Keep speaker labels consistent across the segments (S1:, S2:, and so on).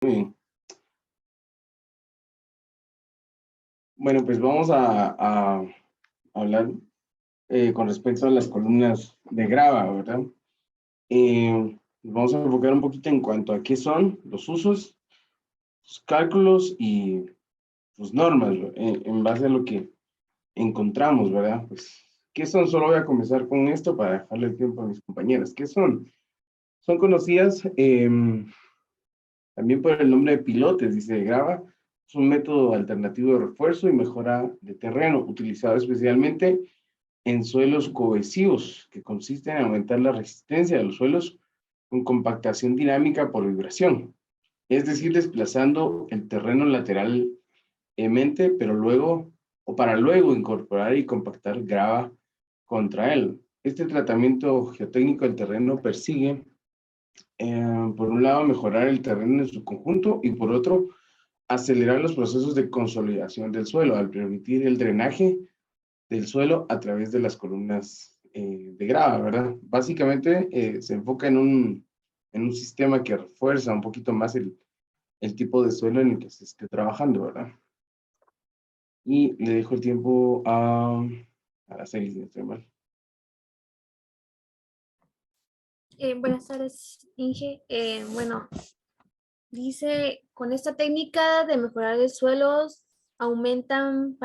S1: Muy bien. Bueno, pues vamos a hablar con respecto a las columnas de grava, ¿verdad? Vamos a enfocar un poquito en cuanto a qué son los usos, sus cálculos y sus normas, en base a lo que encontramos, ¿verdad? Pues, ¿qué son? Solo voy a comenzar con esto para dejarle el tiempo a mis compañeras. ¿Qué son? Son conocidas también por el nombre de pilotes, dice de grava. Es un método alternativo de refuerzo y mejora de terreno, utilizado especialmente en suelos cohesivos, que consiste en aumentar la resistencia de los suelos con compactación dinámica por vibración, es decir, desplazando el terreno lateralmente, pero luego, o para luego incorporar y compactar grava contra él. Este tratamiento geotécnico del terreno persigue, por un lado, mejorar el terreno en su conjunto y por otro, acelerar los procesos de consolidación del suelo al permitir el drenaje del suelo a través de las columnas de grava, ¿verdad? Básicamente se enfoca en un sistema que refuerza un poquito más el tipo de suelo en el que se esté trabajando, ¿verdad? Y le dejo el tiempo a las 6, si no estoy mal.
S2: Buenas tardes, Inge. Bueno, dice, con esta técnica de mejorar el suelo, aumentan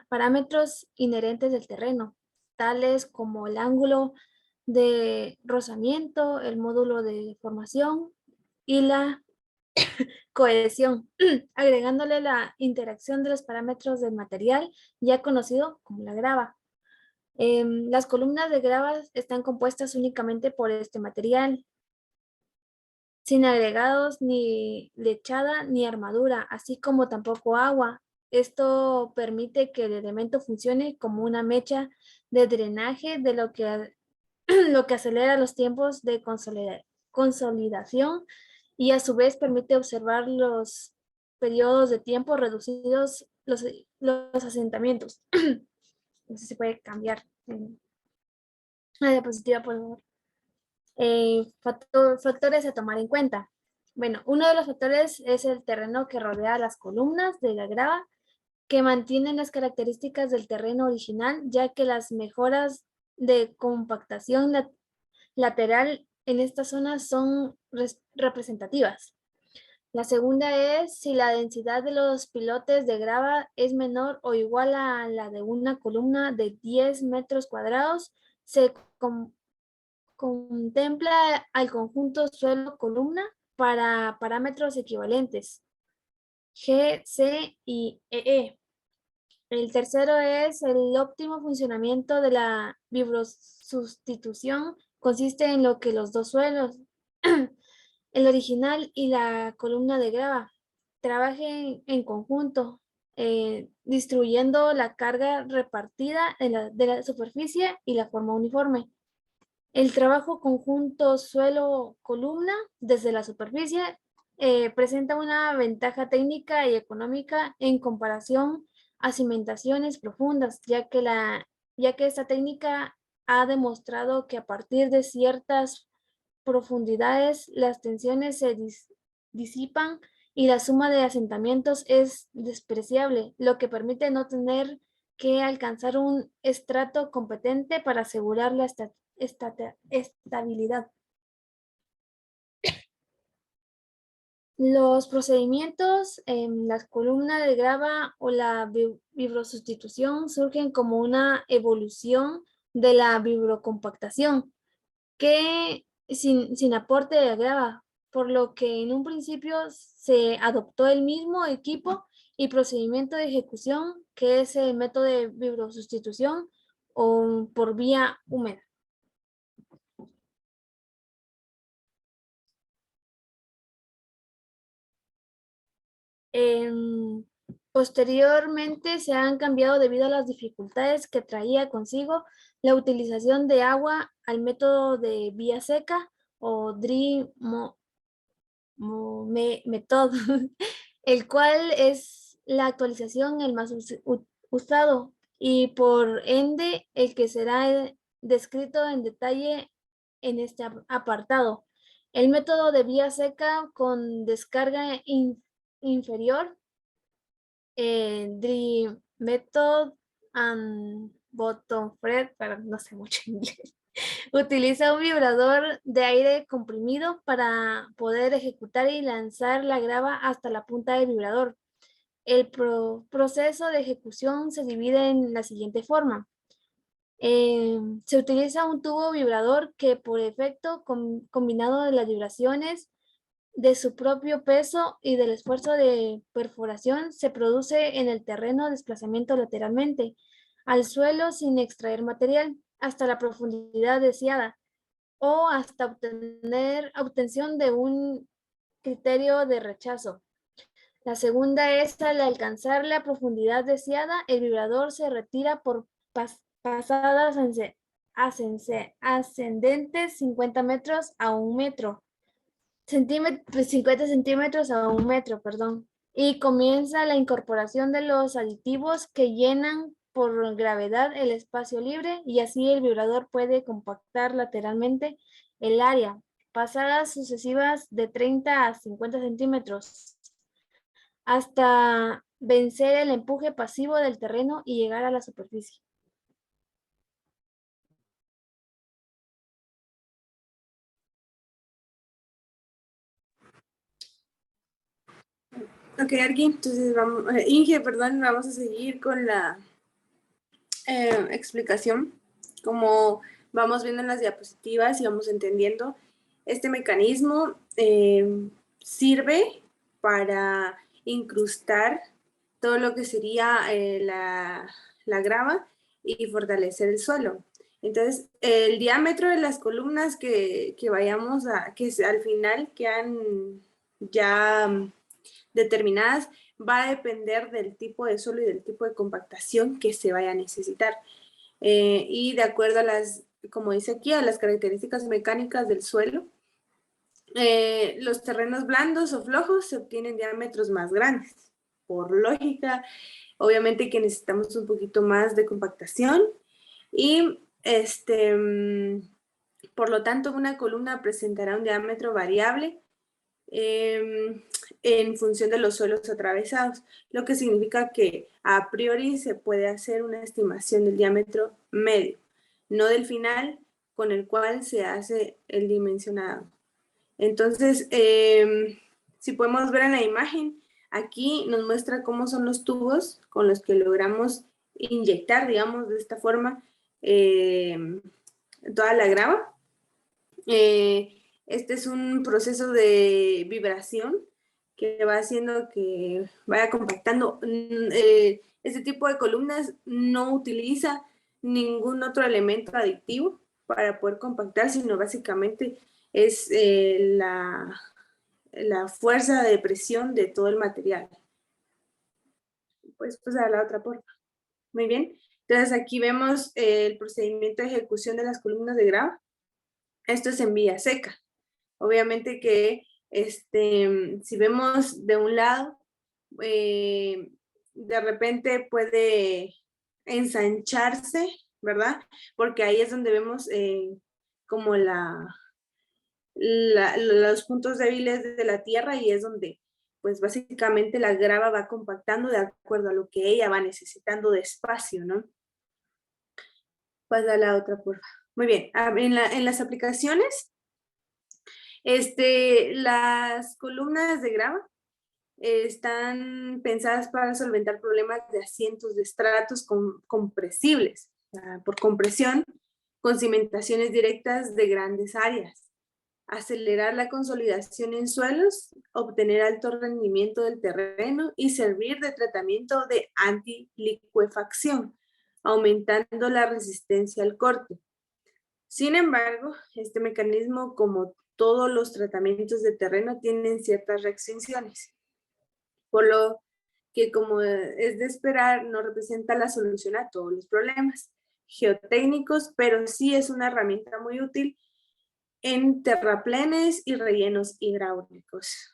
S2: parámetros inherentes del terreno, tales como el ángulo de rozamiento, el módulo de formación y la cohesión, agregándole la interacción de los parámetros del material ya conocido como la grava. Las columnas de grava están compuestas únicamente por este material, sin agregados ni lechada ni armadura, así como tampoco agua. Esto permite que el elemento funcione como una mecha de drenaje, de lo que acelera los tiempos de consolidación y a su vez permite observar los periodos de tiempo reducidos, los asentamientos. No sé si se puede cambiar la diapositiva, por favor. Factores a tomar en cuenta. Bueno, uno de los factores es el terreno que rodea las columnas de la grava, que mantienen las características del terreno original, ya que las mejoras de compactación lateral en esta zona son representativas. La segunda es si la densidad de los pilotes de grava es menor o igual a la de una columna de 10 metros cuadrados, se contempla al conjunto suelo-columna para parámetros equivalentes, G, C y EE. El tercero es el óptimo funcionamiento de la vibrosustitución. Consiste en lo que los dos suelos, el original y la columna de grava, trabajen en conjunto, distribuyendo la carga repartida de la superficie y la forma uniforme. El trabajo conjunto suelo-columna desde la superficie presenta una ventaja técnica y económica en comparación a cimentaciones profundas, ya que esta técnica ha demostrado que a partir de ciertas profundidades las tensiones se disipan y la suma de asentamientos es despreciable, lo que permite no tener que alcanzar un estrato competente para asegurar la estabilidad. Los procedimientos en la columna de grava o la vibrosustitución surgen como una evolución de la vibrocompactación, que sin aporte de grava, por lo que en un principio se adoptó el mismo equipo y procedimiento de ejecución, que es el método de vibrosustitución o por vía húmeda. Posteriormente se han cambiado debido a las dificultades que traía consigo la utilización de agua al método de vía seca o dry method, el cual es la actualización el más usado y por ende el que será descrito en detalle en este apartado. El método de vía seca con descarga inferior, Dry Method and Bottom Fred, pero no sé mucho inglés. Utiliza un vibrador de aire comprimido para poder ejecutar y lanzar la grava hasta la punta del vibrador. El proceso de ejecución se divide en la siguiente forma. Se utiliza un tubo vibrador que por efecto combinado de las vibraciones de su propio peso y del esfuerzo de perforación se produce en el terreno desplazamiento lateralmente al suelo sin extraer material hasta la profundidad deseada o hasta obtención de un criterio de rechazo. La segunda es al alcanzar la profundidad deseada, el vibrador se retira por pasadas ascendentes 50 metros a 1 metro. 50 centímetros a 1 metro, perdón. Y comienza la incorporación de los aditivos que llenan por gravedad el espacio libre y así el vibrador puede compactar lateralmente el área. Pasadas sucesivas de 30 a 50 centímetros hasta vencer el empuje pasivo del terreno y llegar a la superficie.
S3: Ok, Arqui, entonces vamos, Inge, perdón, vamos a seguir con la explicación. Como vamos viendo en las diapositivas y vamos entendiendo, este mecanismo sirve para incrustar todo lo que sería la grava y fortalecer el suelo. Entonces, el diámetro de las columnas que vayamos a, que al final quedan ya determinadas, va a depender del tipo de suelo y del tipo de compactación que se vaya a necesitar. Y de acuerdo a las, como dice aquí, a las características mecánicas del suelo, los terrenos blandos o flojos se obtienen diámetros más grandes. Por lógica, obviamente que necesitamos un poquito más de compactación y por lo tanto una columna presentará un diámetro variable en función de los suelos atravesados, lo que significa que a priori se puede hacer una estimación del diámetro medio, no del final con el cual se hace el dimensionado. Entonces, si podemos ver en la imagen, aquí nos muestra cómo son los tubos con los que logramos inyectar, digamos, de esta forma, toda la grava. Este es un proceso de vibración que va haciendo que vaya compactando. Este tipo de columnas no utiliza ningún otro elemento aditivo para poder compactar, sino básicamente es la fuerza de presión de todo el material. Pues a la otra, por favor. Muy bien. Entonces aquí vemos el procedimiento de ejecución de las columnas de grava. Esto es en vía seca. Obviamente que si vemos de un lado, de repente puede ensancharse, ¿verdad? Porque ahí es donde vemos como los puntos débiles de la tierra y es donde pues básicamente la grava va compactando de acuerdo a lo que ella va necesitando de espacio, ¿no? Pasa la otra, por favor. Muy bien, en las aplicaciones, las columnas de grava están pensadas para solventar problemas de asientos de estratos compresibles, por compresión, con cimentaciones directas de grandes áreas, acelerar la consolidación en suelos, obtener alto rendimiento del terreno y servir de tratamiento de antilicuefacción, aumentando la resistencia al corte. Sin embargo, este mecanismo, como todos los tratamientos de terreno, tienen ciertas restricciones, por lo que, como es de esperar, no representa la solución a todos los problemas geotécnicos, pero sí es una herramienta muy útil en terraplenes y rellenos hidráulicos.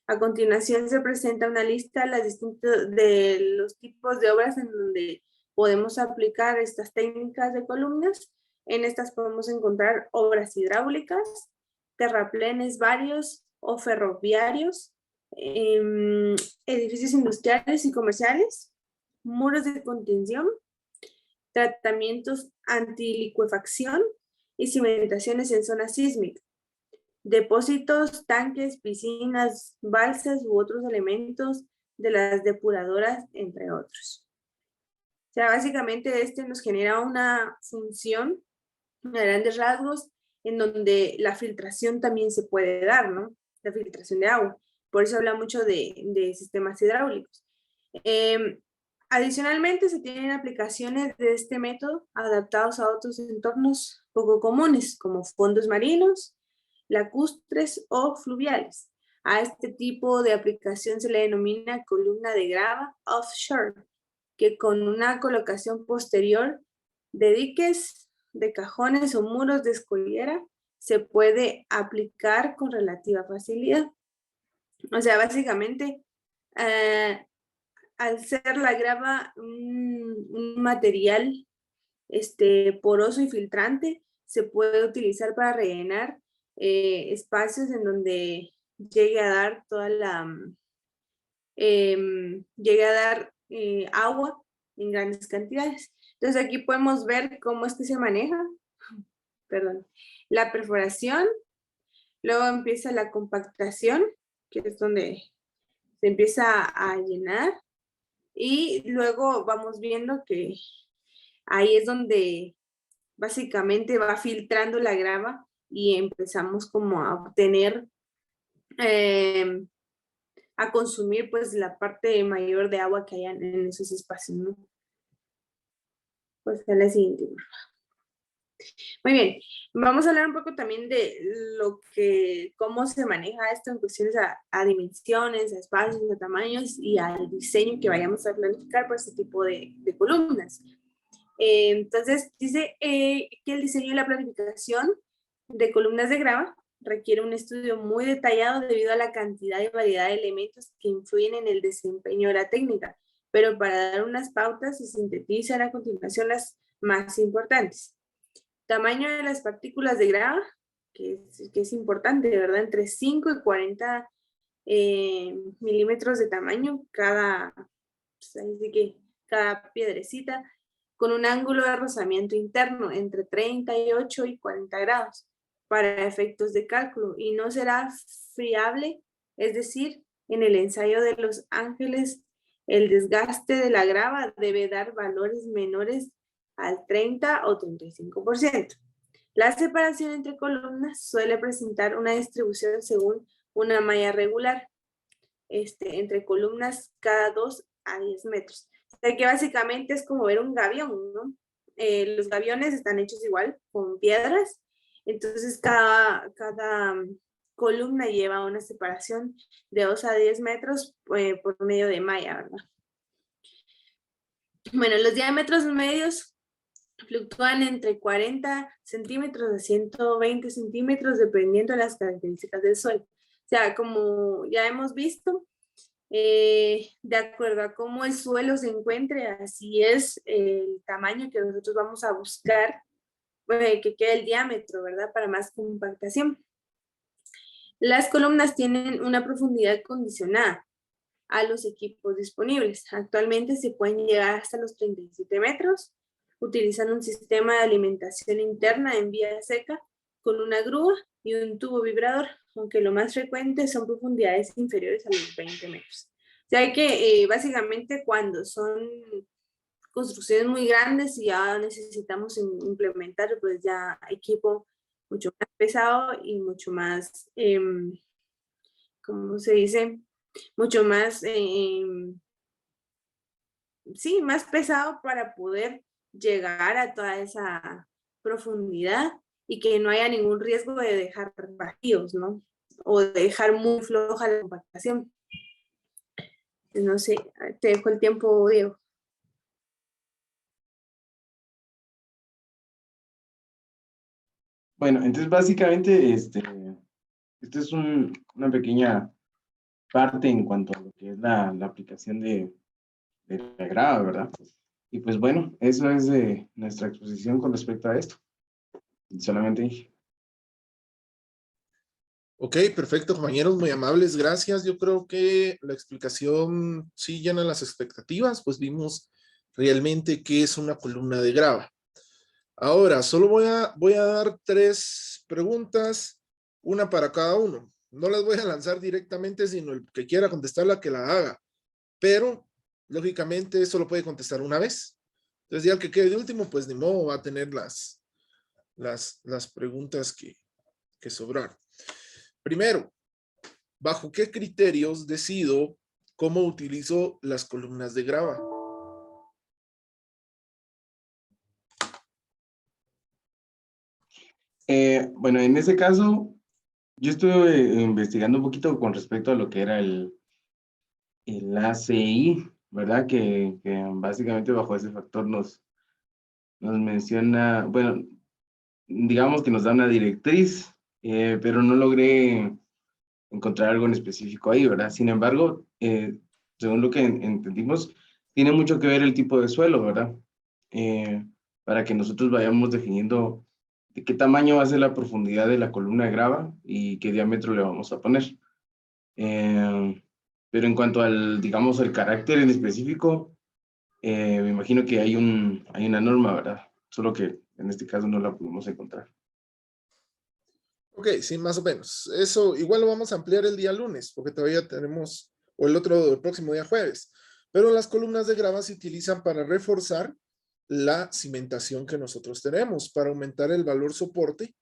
S3: A continuación se presenta una lista de los tipos de obras en donde podemos aplicar estas técnicas de columnas. En estas podemos encontrar obras hidráulicas, terraplenes varios o ferroviarios, edificios industriales y comerciales, muros de contención, tratamientos antilicuefacción y cimentaciones en zona sísmica, depósitos, tanques, piscinas, balsas u otros elementos de las depuradoras, entre otros. O sea, básicamente este nos genera una función a grandes rasgos en donde la filtración también se puede dar, ¿no? La filtración de agua. Por eso habla mucho de sistemas hidráulicos. Adicionalmente, se tienen aplicaciones de este método adaptados a otros entornos poco comunes, como fondos marinos, lacustres o fluviales. A este tipo de aplicación se le denomina columna de grava offshore, que con una colocación posterior de diques, de cajones o muros de escollera se puede aplicar con relativa facilidad. O sea, básicamente, al ser la grava un material poroso y filtrante, se puede utilizar para rellenar espacios en donde llegue a dar toda la llegue a dar agua en grandes cantidades. Entonces aquí podemos ver cómo es que se maneja, perdón, la perforación, luego empieza la compactación, que es donde se empieza a llenar, y luego vamos viendo que ahí es donde básicamente va filtrando la grava y empezamos como a obtener, a consumir pues la parte mayor de agua que hay en esos espacios, ¿no? Pues a la siguiente, por favor. Muy bien, vamos a hablar un poco también de cómo se maneja esto en cuestiones a dimensiones, a espacios, a tamaños y al diseño que vayamos a planificar para este tipo de columnas. Entonces, dice que el diseño y la planificación de columnas de grava requiere un estudio muy detallado debido a la cantidad y variedad de elementos que influyen en el desempeño de la técnica, pero para dar unas pautas se sintetizan a continuación las más importantes. Tamaño de las partículas de grava, que es importante, ¿verdad? Entre 5 y 40 milímetros de tamaño cada piedrecita, con un ángulo de rozamiento interno entre 38 y 40 grados para efectos de cálculo, y no será friable, es decir, en el ensayo de Los Ángeles, el desgaste de la grava debe dar valores menores al 30 o 35%. La separación entre columnas suele presentar una distribución según una malla regular, entre columnas cada 2 a 10 metros. O sea que básicamente es como ver un gavión, ¿no? Los gaviones están hechos igual, con piedras, entonces cada columna lleva una separación de 2 a 10 metros por medio de malla, ¿verdad? Bueno, los diámetros medios fluctúan entre 40 centímetros a 120 centímetros dependiendo de las características del suelo. O sea, como ya hemos visto, de acuerdo a cómo el suelo se encuentre, así es el tamaño que nosotros vamos a buscar, que quede el diámetro, ¿verdad? Para más compactación. Las columnas tienen una profundidad condicionada a los equipos disponibles. Actualmente se pueden llegar hasta los 37 metros. Utilizan un sistema de alimentación interna en vía seca con una grúa y un tubo vibrador, aunque lo más frecuente son profundidades inferiores a los 20 metros. O sea que básicamente cuando son construcciones muy grandes y ya necesitamos implementar pues ya equipo mucho más pesado y mucho más, ¿cómo se dice? Mucho más, sí, más pesado para poder llegar a toda esa profundidad y que no haya ningún riesgo de dejar vacíos, ¿no? O de dejar muy floja la compactación. No sé, te dejo el tiempo, Diego.
S1: Bueno, entonces básicamente esta es una pequeña parte en cuanto a lo que es la aplicación de la grava, ¿verdad? Y pues bueno, eso es nuestra exposición con respecto a esto. Solamente
S4: Ok, perfecto, compañeros, muy amables, gracias. Yo creo que la explicación sí llena las expectativas, pues vimos realmente qué es una columna de grava. Ahora, solo voy a dar 3 preguntas, una para cada uno. No las voy a lanzar directamente, sino el que quiera contestarla, que la haga. Pero, lógicamente, eso lo puede contestar una vez. Entonces, ya el que quede de último, pues ni modo, va a tener las preguntas que sobraron. Primero, ¿bajo qué criterios decido cómo utilizo las columnas de grava?
S1: Bueno, en ese caso, yo estuve investigando un poquito con respecto a lo que era el ACI, ¿verdad? Que básicamente bajo ese factor nos menciona, bueno, digamos que nos da una directriz, pero no logré encontrar algo en específico ahí, ¿verdad? Sin embargo, según lo que entendimos, tiene mucho que ver el tipo de suelo, ¿verdad? Para que nosotros vayamos definiendo de qué tamaño va a ser la profundidad de la columna de grava y qué diámetro le vamos a poner. Pero en cuanto al, digamos, el carácter en específico, me imagino que hay una norma, ¿verdad? Solo que en este caso no la pudimos encontrar.
S4: Ok, sí, más o menos. Eso igual lo vamos a ampliar el día lunes, porque todavía tenemos, o el próximo día jueves. Pero las columnas de grava se utilizan para reforzar la cimentación que nosotros tenemos, para aumentar el valor soporte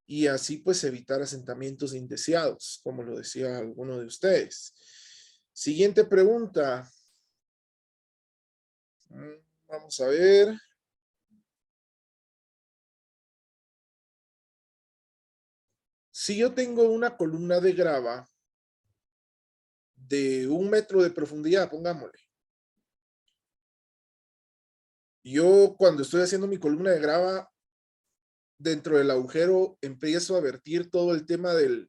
S4: y así pues evitar asentamientos indeseados, como lo decía alguno de ustedes. Siguiente pregunta. Vamos a ver. Si yo tengo una columna de grava de 1 metro de profundidad, pongámosle. Yo cuando estoy haciendo mi columna de grava, dentro del agujero empiezo a vertir todo el tema de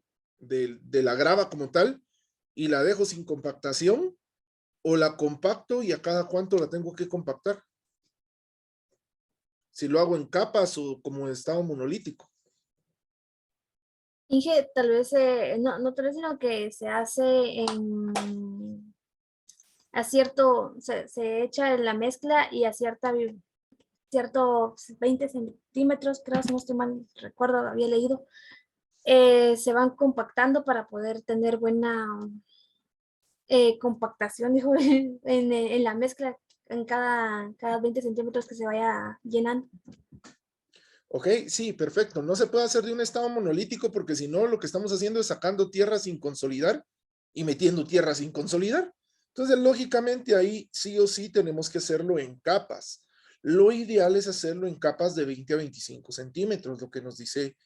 S4: la grava como tal y la dejo sin compactación o la compacto y a cada cuánto la tengo que compactar. Si lo hago en capas o como en estado monolítico.
S2: Inge, tal vez, no tal vez, sino que se hace a cierto, se echa en la mezcla y a cierto 20 centímetros, creo, si no estoy mal, recuerdo, había leído, se van compactando para poder tener buena compactación, dijo, en la mezcla, en cada 20 centímetros que se vaya llenando.
S4: Ok, sí, perfecto. No se puede hacer de un estado monolítico porque si no, lo que estamos haciendo es sacando tierra sin consolidar y metiendo tierra sin consolidar. Entonces, lógicamente ahí sí o sí tenemos que hacerlo en capas. Lo ideal es hacerlo en capas de 20 a 25 centímetros, lo que nos dice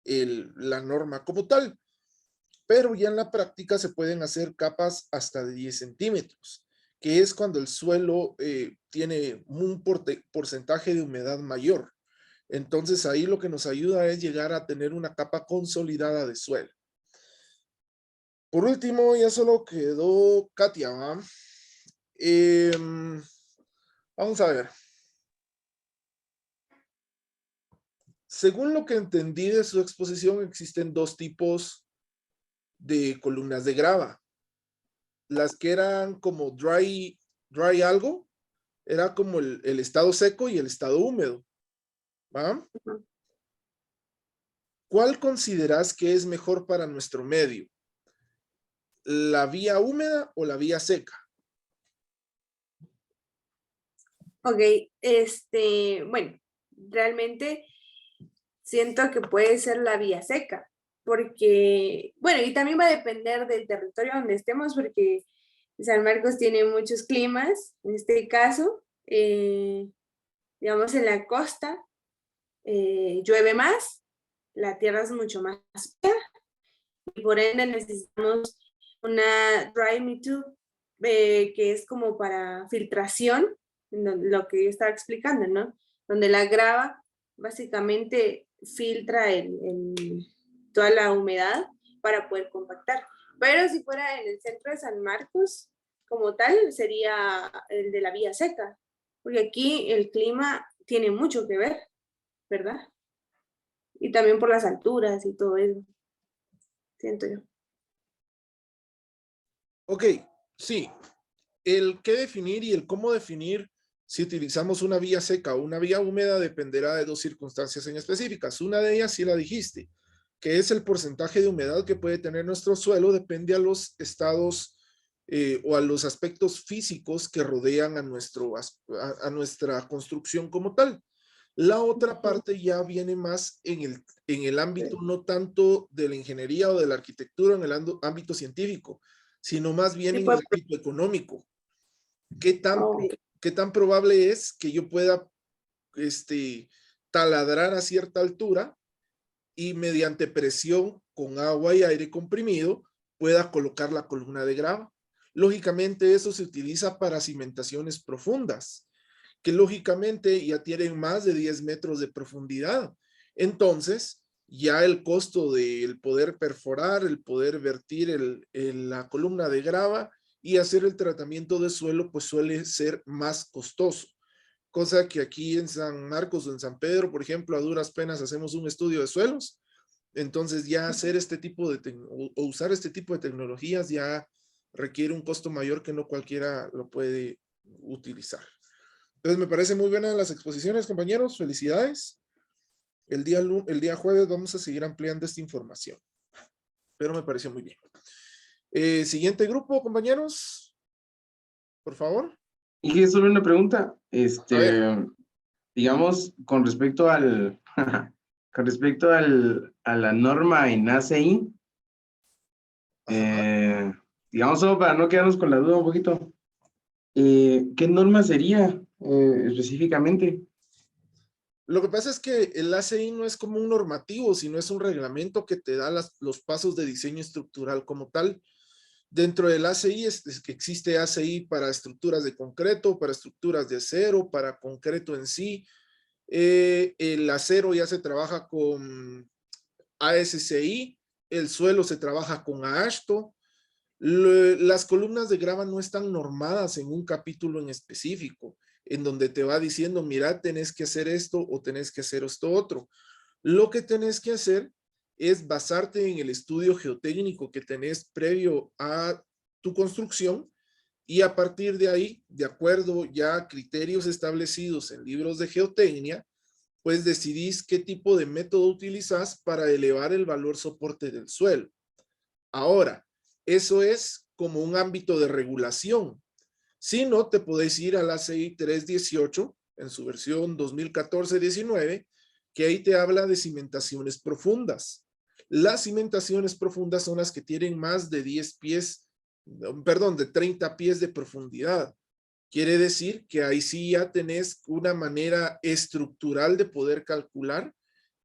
S4: la norma como tal. Pero ya en la práctica se pueden hacer capas hasta de 10 centímetros, que es cuando el suelo tiene un porcentaje de humedad mayor. Entonces ahí lo que nos ayuda es llegar a tener una capa consolidada de suelo. Por último, ya solo quedó Katia, ¿va? Vamos a ver. Según lo que entendí de su exposición, existen 2 tipos de columnas de grava. Las que eran como dry algo, era como el estado seco y el estado húmedo, ¿va? ¿Cuál consideras que es mejor para nuestro medio? ¿La vía húmeda o la vía seca?
S3: Ok, bueno, realmente siento que puede ser la vía seca, porque, bueno, y también va a depender del territorio donde estemos, porque San Marcos tiene muchos climas, en este caso, digamos en la costa, llueve más, la tierra es mucho más seca, y por ende necesitamos una dry me too, que es como para filtración, lo que yo estaba explicando, ¿no? Donde la grava básicamente filtra toda la humedad para poder compactar. Pero si fuera en el centro de San Marcos, como tal, sería el de la vía seca, porque aquí el clima tiene mucho que ver, ¿verdad? Y también por las alturas y todo eso. siento yo.
S4: Ok, sí. El qué definir y el cómo definir si utilizamos una vía seca o una vía húmeda dependerá de dos circunstancias en específicas. Una de ellas sí la dijiste, que es el porcentaje de humedad que puede tener nuestro suelo, depende a los estados o a los aspectos físicos que rodean a nuestra construcción como tal. La otra parte ya viene más en el ámbito no tanto de la ingeniería o de la arquitectura, en el ámbito científico, sino más bien
S3: Sí,
S4: en
S3: pues,
S4: el ámbito económico. ¿Qué tan,
S3: oh,
S4: qué tan probable es que yo pueda taladrar a cierta altura y mediante presión con agua y aire comprimido pueda colocar la columna de grava? Lógicamente eso se utiliza para cimentaciones profundas, que lógicamente ya tienen más de 10 metros de profundidad. Entonces, ya el costo del poder perforar, el poder vertir la columna de grava y hacer el tratamiento de suelo, pues suele ser más costoso. Cosa que aquí en San Marcos o en San Pedro, por ejemplo, a duras penas hacemos un estudio de suelos. Entonces ya hacer este tipo de o usar este tipo de tecnologías ya requiere un costo mayor que no cualquiera lo puede utilizar. Entonces me parece muy buenas las exposiciones, compañeros. Felicidades. El día jueves vamos a seguir ampliando esta información. Pero me pareció muy bien. Siguiente grupo, compañeros. Por favor.
S1: Y solo una pregunta,
S4: A ver.
S1: digamos, con respecto con respecto a la norma en ACI,
S4: Ajá.
S1: digamos, solo para no quedarnos con la duda un poquito, ¿qué norma sería específicamente?
S4: Lo que pasa es que el ACI no es como un normativo, sino es un reglamento que te da los pasos de diseño estructural como tal. Dentro del ACI es que existe ACI para estructuras de concreto, para estructuras de acero, para concreto en sí. El acero ya se trabaja con ASCI, el suelo se trabaja con AASHTO. Las columnas de grava no están normadas en un capítulo en específico, en donde te va diciendo, mira, tenés que hacer esto o tenés que hacer esto otro. Lo que tenés que hacer es basarte en el estudio geotécnico que tenés previo a tu construcción y a partir de ahí, de acuerdo ya a criterios establecidos en libros de geotecnia, pues decidís qué tipo de método utilizás para elevar el valor soporte del suelo. Ahora, eso es como un ámbito de regulación. Si no, te podés ir a la ACI 318 en su versión 2014-19, que ahí te habla de cimentaciones profundas. Las cimentaciones profundas son las que tienen más de 10 pies, perdón, de 30 pies de profundidad. Quiere decir que ahí sí ya tenés una manera estructural de poder calcular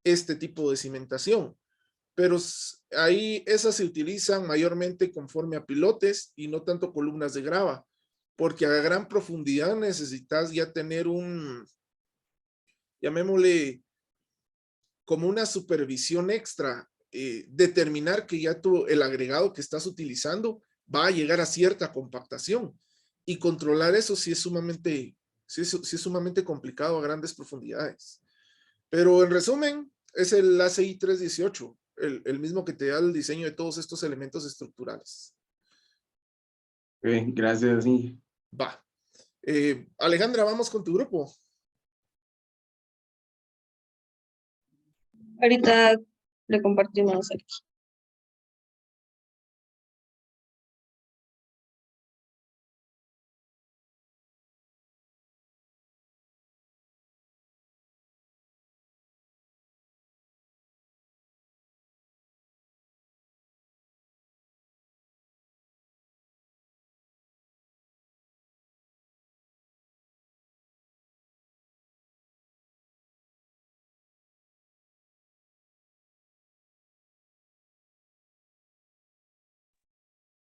S4: este tipo de cimentación. Pero ahí esas se utilizan mayormente conforme a pilotes y no tanto columnas de grava, porque a gran profundidad necesitas ya tener llamémosle, como una supervisión extra, determinar que ya el agregado que estás utilizando va a llegar a cierta compactación y controlar eso sí es sumamente, sí es sumamente complicado a grandes profundidades. Pero en resumen, es el ACI 318, el mismo que te da el diseño de todos estos elementos estructurales.
S1: Gracias, sí.
S4: Va. Alejandra, vamos con tu grupo.
S5: Ahorita le compartimos aquí.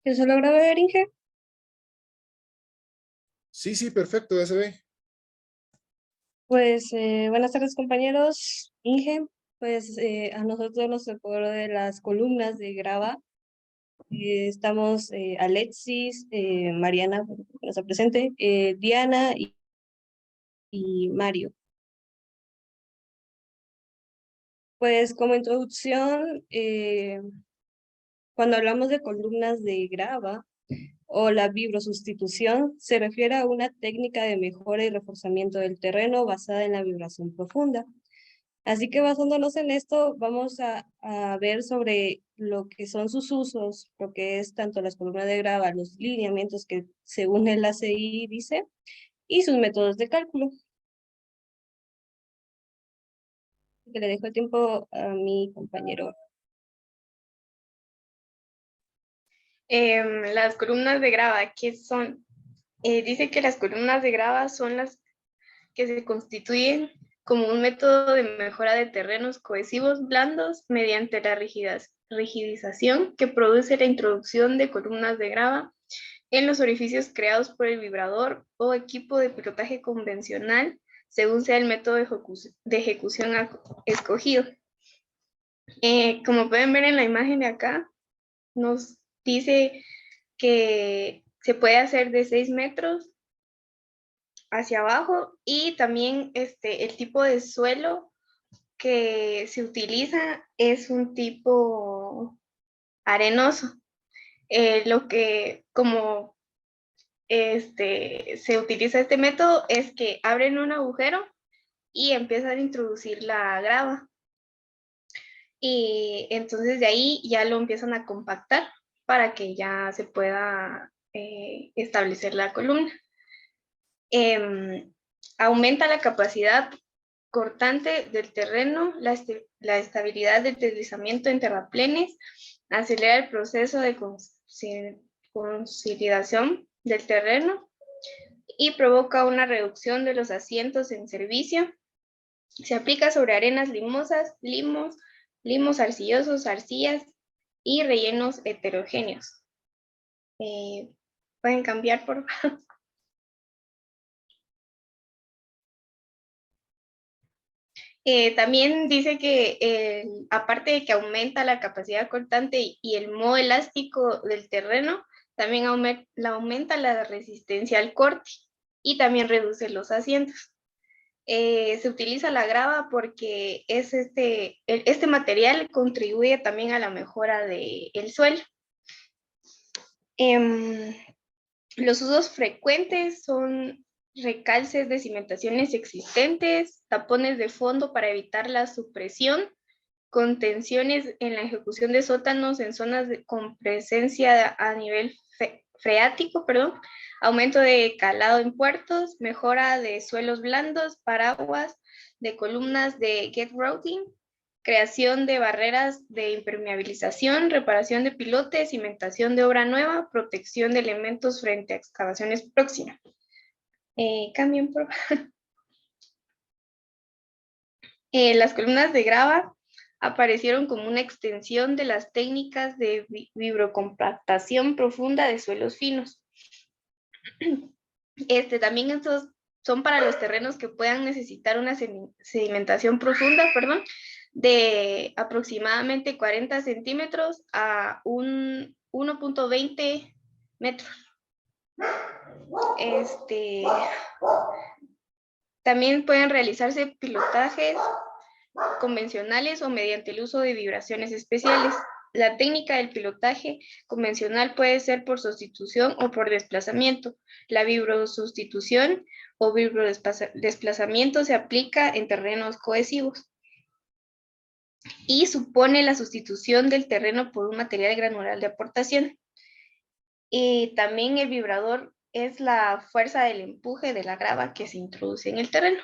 S5: ¿Ya se logra ver, Inge?
S4: Sí, sí, perfecto, ya se ve.
S5: Pues buenas tardes, compañeros. Inge, pues a nosotros nos tocó lo de las columnas de grava. Estamos Alexis, Mariana, que nos presente, Diana y Mario. Pues como introducción, Cuando hablamos de columnas de grava o la vibrosustitución, se refiere a una técnica de mejora y reforzamiento del terreno basada en la vibración profunda. Así que basándonos en esto, vamos a ver sobre lo que son sus usos, lo que es tanto las columnas de grava, los lineamientos que según el ACI dice, y sus métodos de cálculo. Que le dejo el tiempo a mi compañero.
S6: Las columnas de grava, ¿qué son? Dice que las columnas de grava son las que se constituyen como un método de mejora de terrenos cohesivos blandos mediante la rigidización que produce la introducción de columnas de grava en los orificios creados por el vibrador o equipo de pilotaje convencional, según sea el método de ejecución escogido. Como pueden ver en la imagen de acá, nos dice que se puede hacer de 6 metros hacia abajo y también el tipo de suelo que se utiliza es un tipo arenoso. Lo que como se utiliza este método es que abren un agujero y empiezan a introducir la grava. Y entonces de ahí ya lo empiezan a compactar para que ya se pueda establecer la columna. Aumenta la capacidad cortante del terreno, la estabilidad del deslizamiento en terraplenes, acelera el proceso de consolidación del terreno y provoca una reducción de los asientos en servicio. Se aplica sobre arenas limosas, limos arcillosos, arcillas y rellenos heterogéneos. ¿Pueden cambiar, por favor? También dice que aparte de que aumenta la capacidad cortante y el modo elástico del terreno, también aumenta la resistencia al corte y también reduce los asientos. Se utiliza la grava porque es este material contribuye también a la mejora del suelo. Los usos frecuentes son recalces de cimentaciones existentes, tapones de fondo para evitar la supresión, contenciones en la ejecución de sótanos en zonas con presencia a nivel freático, aumento de calado en puertos, mejora de suelos blandos, paraguas, de columnas de get routing, creación de barreras de impermeabilización, reparación de pilotes, cimentación de obra nueva, protección de elementos frente a excavaciones próximas. Cambien, por favor. Las columnas de grava aparecieron como una extensión de las técnicas de vibrocompactación profunda de suelos finos. También estos son para los terrenos que puedan necesitar una sedimentación profunda, de aproximadamente 40 centímetros a un 1.20 metros. También pueden realizarse pilotajes convencionales o mediante el uso de vibraciones especiales. La técnica del pilotaje convencional puede ser por sustitución o por desplazamiento. La vibrosustitución o vibrodesplazamiento se aplica en terrenos cohesivos y supone la sustitución del terreno por un material granular de aportación. Y también el vibrador es la fuerza del empuje de la grava que se introduce en el terreno.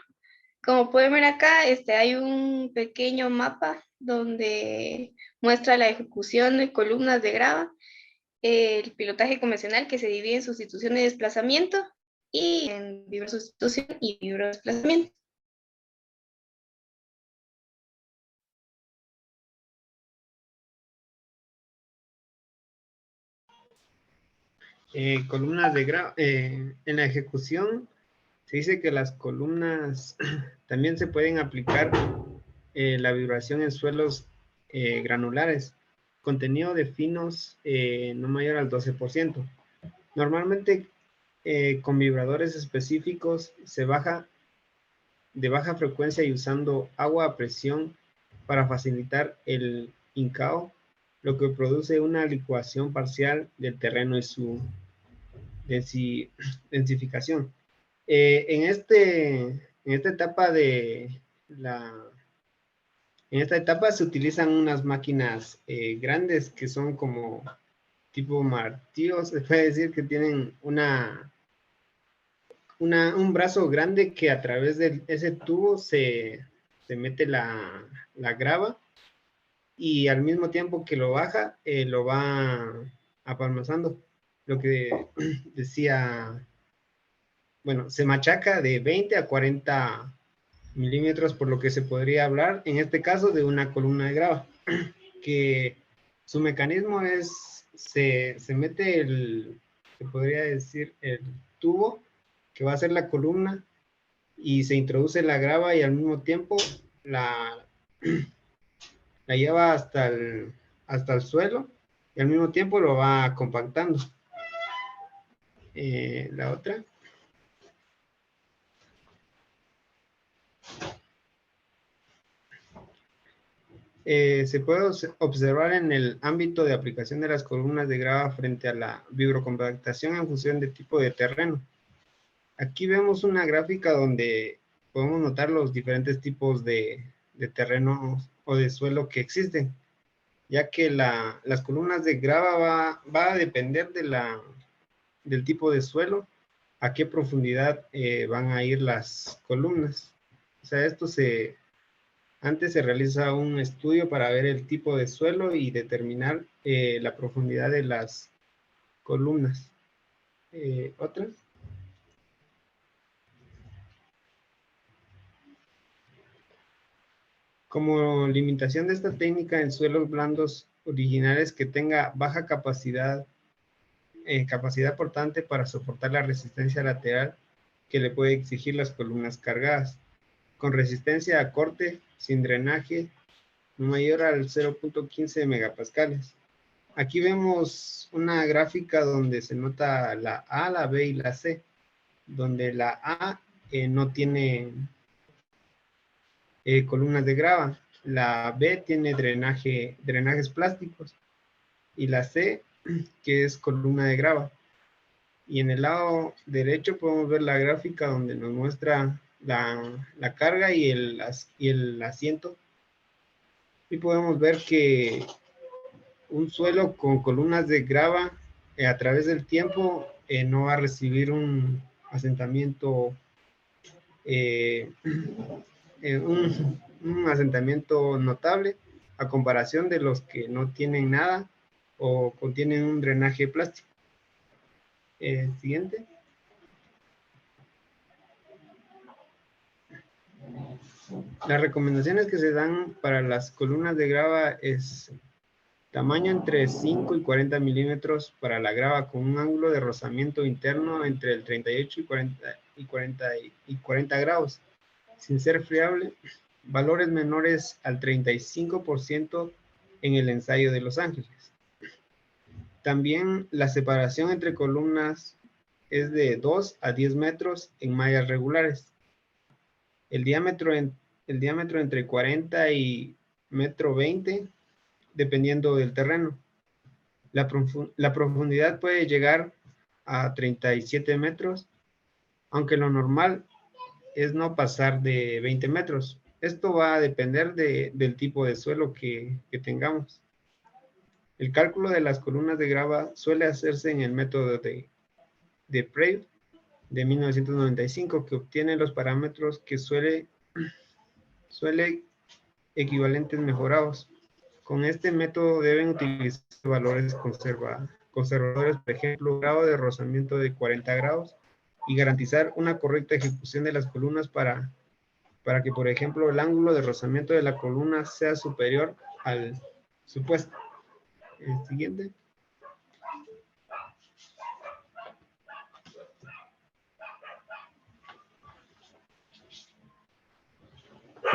S6: Como pueden ver acá, hay un pequeño mapa donde muestra la ejecución de columnas de grava, el pilotaje convencional que se divide en sustitución y desplazamiento y en vibrosustitución y vibrodesplazamiento.
S7: Columnas de grava, en la ejecución se dice que las columnas también se pueden aplicar la vibración en suelos granulares, contenido de finos no mayor al 12%. Normalmente con vibradores específicos de baja frecuencia y usando agua a presión para facilitar el hincado lo que produce una licuación parcial del terreno y su densificación. En esta etapa se utilizan unas máquinas grandes que son como tipo martillo, se puede decir, que tienen un brazo grande que a través de ese tubo se mete la grava, y al mismo tiempo que lo baja, lo va apalmazando. Lo que decía, bueno, se machaca de 20 a 40 milímetros, por lo que se podría hablar, en este caso, de una columna de grava, que su mecanismo es, se mete se podría decir, el tubo que va a ser la columna, y se introduce la grava y al mismo tiempo la lleva hasta el suelo, y al mismo tiempo lo va compactando. La otra. Se puede observar en el ámbito de aplicación de las columnas de grava frente a la vibrocompactación en función de tipo de terreno. Aquí vemos una gráfica donde podemos notar los diferentes tipos de terrenos o de suelo que existen, ya que las columnas de grava va a depender del tipo de suelo, a qué profundidad van a ir las columnas. O sea, antes se realiza un estudio para ver el tipo de suelo y determinar la profundidad de las columnas. ¿Otra? Como limitación de esta técnica en suelos blandos originales que tenga baja capacidad portante para soportar la resistencia lateral que le puede exigir las columnas cargadas, con resistencia a corte, sin drenaje, no mayor al 0.15 megapascales. Aquí vemos una gráfica donde se nota la A, la B y la C, donde la A no tiene columnas de grava, la B tiene drenajes plásticos, y la C, que es columna de grava. Y en el lado derecho podemos ver la gráfica donde nos muestra la carga y el asiento. Y podemos ver que un suelo con columnas de grava a través del tiempo no va a recibir un asentamiento un asentamiento notable a comparación de los que no tienen nada o contienen un drenaje plástico. Siguiente. Las recomendaciones que se dan para las columnas de grava es tamaño entre 5 y 40 milímetros para la grava con un ángulo de rozamiento interno entre el 38 y 40 grados, sin ser friable, valores menores al 35% en el ensayo de Los Ángeles. También la separación entre columnas es de 2 a 10 metros en mallas regulares. El diámetro entre 40 y 1,20 m, dependiendo del terreno. La profundidad puede llegar a 37 metros, aunque lo normal es no pasar de 20 metros. Esto va a depender del tipo de suelo que tengamos. El cálculo de las columnas de grava suele hacerse en el método de Prey de 1995, que obtiene los parámetros que suele equivalentes mejorados. Con este método deben utilizar valores conservadores, por ejemplo, grado de rozamiento de 40 grados, y garantizar una correcta ejecución de las columnas para que, por ejemplo, el ángulo de rozamiento de la columna sea superior al supuesto. El siguiente.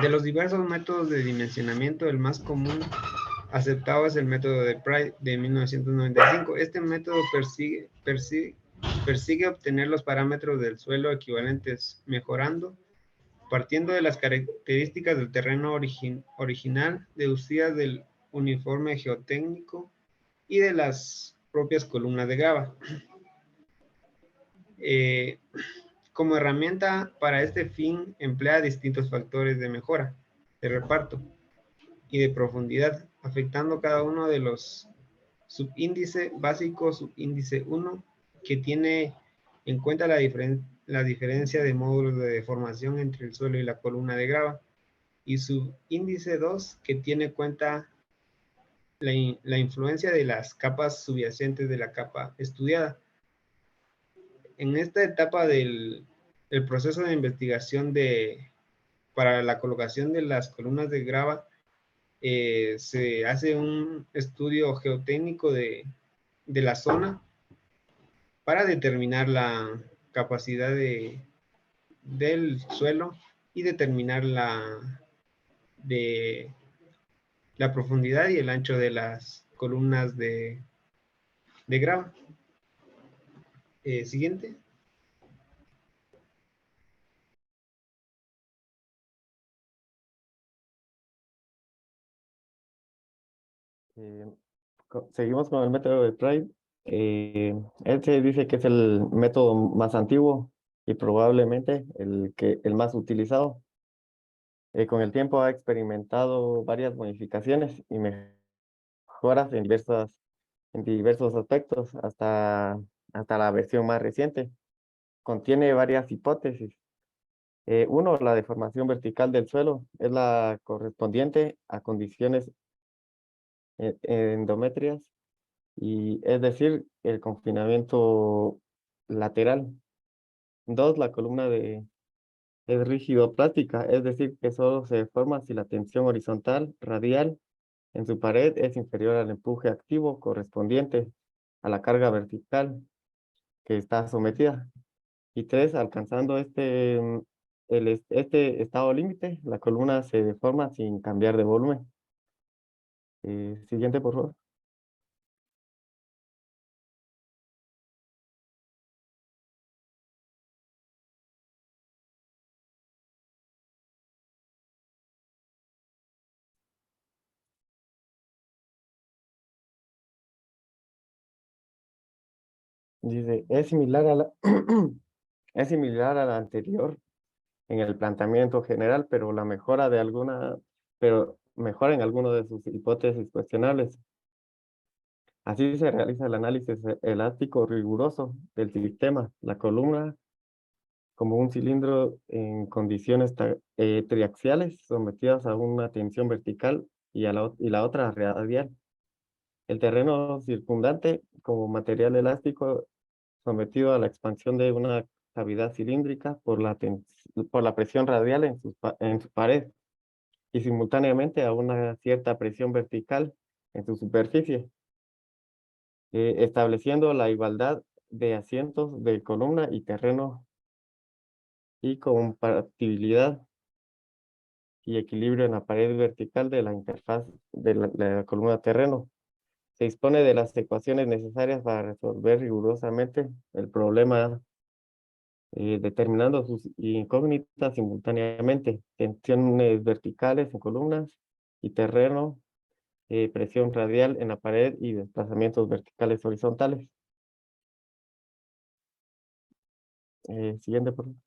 S7: De los diversos métodos de dimensionamiento, el más común aceptado es el método de Pride de 1995. Este método persigue obtener los parámetros del suelo equivalentes, mejorando, partiendo de las características del terreno original deducidas del uniforme geotécnico y de las propias columnas de grava. Como herramienta para este fin emplea distintos factores de mejora, de reparto y de profundidad, afectando cada uno de los subíndice básico, subíndice 1, que tiene en cuenta la diferencia de módulos de deformación entre el suelo y la columna de grava, y subíndice 2, que tiene en cuenta la influencia de las capas subyacentes de la capa estudiada. En esta etapa del proceso de investigación para la colocación de las columnas de grava, se hace un estudio geotécnico de la zona para determinar la capacidad del suelo y determinar la profundidad y el ancho de las columnas de grava. Siguiente.
S8: Seguimos con el método de Pride. Este dice que es el método más antiguo y probablemente el más utilizado. Con el tiempo ha experimentado varias modificaciones y mejoras en diversos aspectos hasta la versión más reciente. Contiene varias hipótesis. Uno, la deformación vertical del suelo es la correspondiente a condiciones endométrias, y es decir, el confinamiento lateral. Dos, la columna es rígido-plástica, es decir, que solo se deforma si la tensión horizontal radial en su pared es inferior al empuje activo correspondiente a la carga vertical que está sometida. Y tres, alcanzando este estado límite, la columna se deforma sin cambiar de volumen. Siguiente, por favor. Dice, es similar a es similar a la anterior en el planteamiento general, pero mejora en alguno de sus hipótesis cuestionables. Así se realiza el análisis elástico riguroso del sistema. La columna como un cilindro en condiciones triaxiales sometidas a una tensión vertical y la otra radial. El terreno circundante como material elástico sometido a la expansión de una cavidad cilíndrica por la presión radial en su pared y simultáneamente a una cierta presión vertical en su superficie, estableciendo la igualdad de asientos de columna y terreno y compatibilidad y equilibrio en la pared vertical de la interfaz de la columna terreno. Se dispone de las ecuaciones necesarias para resolver rigurosamente el problema, determinando sus incógnitas simultáneamente: tensiones verticales en columnas y terreno, presión radial en la pared y desplazamientos verticales horizontales. Siguiente, por favor.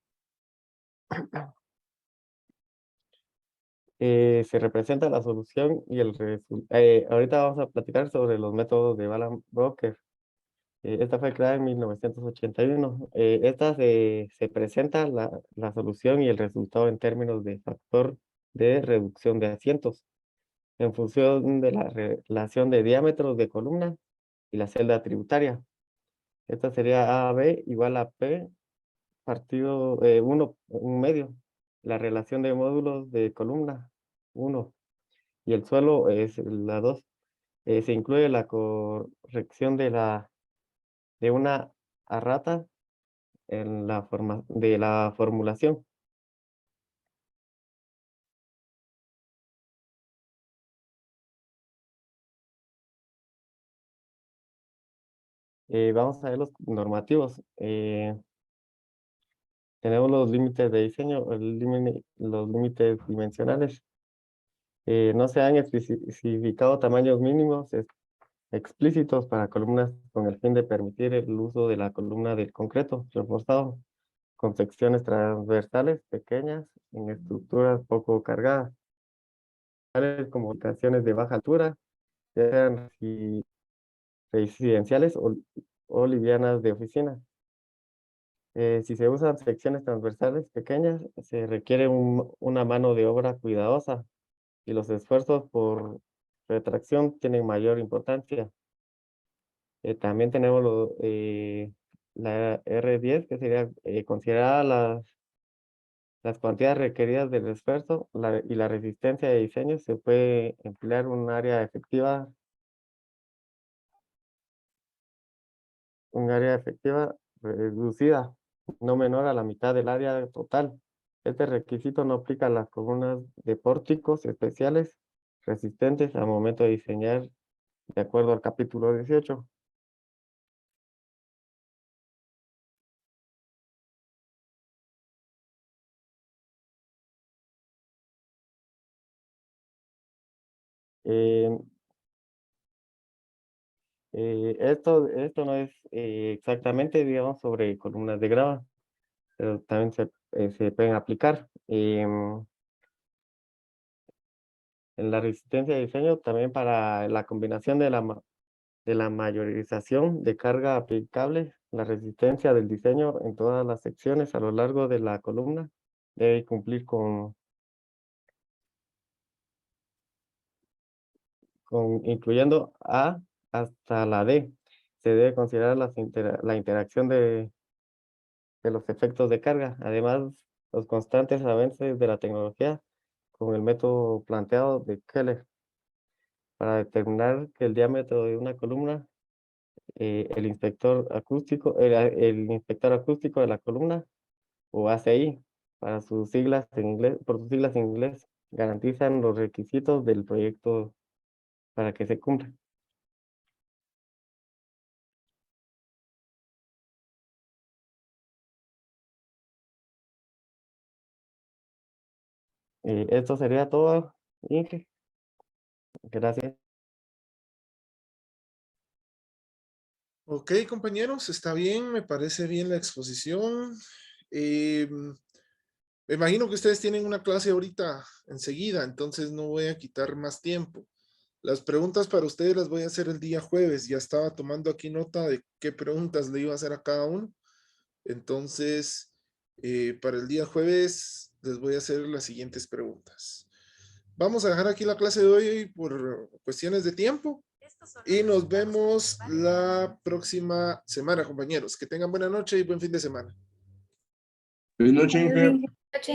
S8: Se representa la solución y el resultado. Ahorita vamos a platicar sobre los métodos de Ballard-Brocker. Esta fue creada en 1981. Esta se presenta la solución y el resultado en términos de factor de reducción de asientos en función de la relación de diámetros de columna y la celda tributaria. Esta sería AB igual a P partido 1, un medio. La relación de módulos de columna, 1. Y el suelo es la 2. Se incluye la corrección de una errata en la formulación. Vamos a ver los normativos. Tenemos los límites de diseño, los límites dimensionales. No se han especificado tamaños mínimos explícitos para columnas con el fin de permitir el uso de la columna del concreto reforzado con secciones transversales pequeñas en estructuras poco cargadas, tales como habitaciones de baja altura, ya sean residenciales o livianas de oficina. Si se usan secciones transversales pequeñas, se requiere una mano de obra cuidadosa y los esfuerzos por retracción tienen mayor importancia. También tenemos la R10, que sería considerar las cuantías requeridas del esfuerzo y la resistencia de diseño. Se puede emplear un área efectiva reducida, no menor a la mitad del área total. Este requisito no aplica a las columnas de pórticos especiales resistentes al momento de diseñar de acuerdo al capítulo 18. Eh, esto no es exactamente, digamos, sobre columnas de grava, pero también se pueden aplicar. En la resistencia de diseño, también para la combinación de la mayorización de carga aplicable, la resistencia del diseño en todas las secciones a lo largo de la columna debe cumplir incluyendo A hasta la D. Se debe considerar la interacción de los efectos de carga. Además, los constantes avances de la tecnología con el método planteado de Keller para determinar que el diámetro de una columna, el inspector acústico de la columna, o ACI, por sus siglas en inglés, garantizan los requisitos del proyecto para que se cumpla. Esto sería todo, Inge. Gracias.
S4: Ok, compañeros, está bien, me parece bien la exposición. Me imagino que ustedes tienen una clase ahorita enseguida, entonces no voy a quitar más tiempo. Las preguntas para ustedes las voy a hacer el día jueves. Ya estaba tomando aquí nota de qué preguntas le iba a hacer a cada uno. Entonces, para el día jueves les voy a hacer las siguientes preguntas. Vamos a dejar aquí la clase de hoy por cuestiones de tiempo. Y nos vemos la próxima semana, compañeros. Que tengan buena noche y buen fin de semana.
S1: Buenas noches, Inge.
S2: Noche.